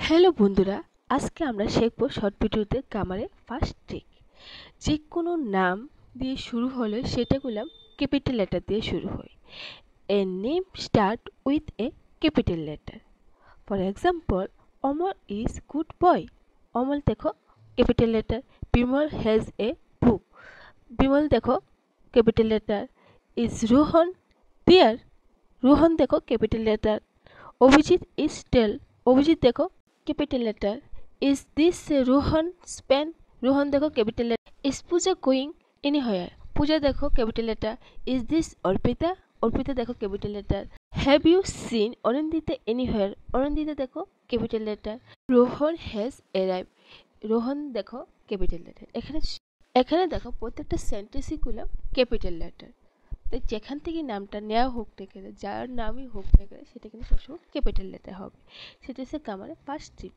Hello বন্ধুরা, আজকে আমরা শিখব শর্ট ভিডিওতে গ্রামারের ফার্স্ট ট্রিক। যে কোনো নাম দিয়ে শুরু হলে সেটা করলাম ক্যাপিটাল লেটার দিয়ে শুরু হয়। A name start with a capital letter. For example, Amal is good boy. Amal দেখো capital letter. Bimal has a book. Bimal দেখো capital letter. Is Rohan there. Rohan দেখো capital letter. Abhijit is tall. Abhijit দেখো capital letter. Is this Rohan pen? Rohan देखो capital letter. Is Pooja going anywhere? Pooja देखो capital letter. Is this Orpita? Orpita देखो capital letter. Have you seen Anandita anywhere? Anandita देखो capital letter. Rohan has arrived. Rohan देखो capital letter. এখানে দেখো প্রত্যেকটা সেন্টেন্সই গুলো capital letter. তো যেখান থেকে নামটা নেওয়া হোক না কেন, যার নামই হোক না কেন, সেটা কিন্তু সবসময় ক্যাপিটাল লেটার হবে। সেটা হচ্ছে গ্রামারের ফার্স্ট ট্রিক।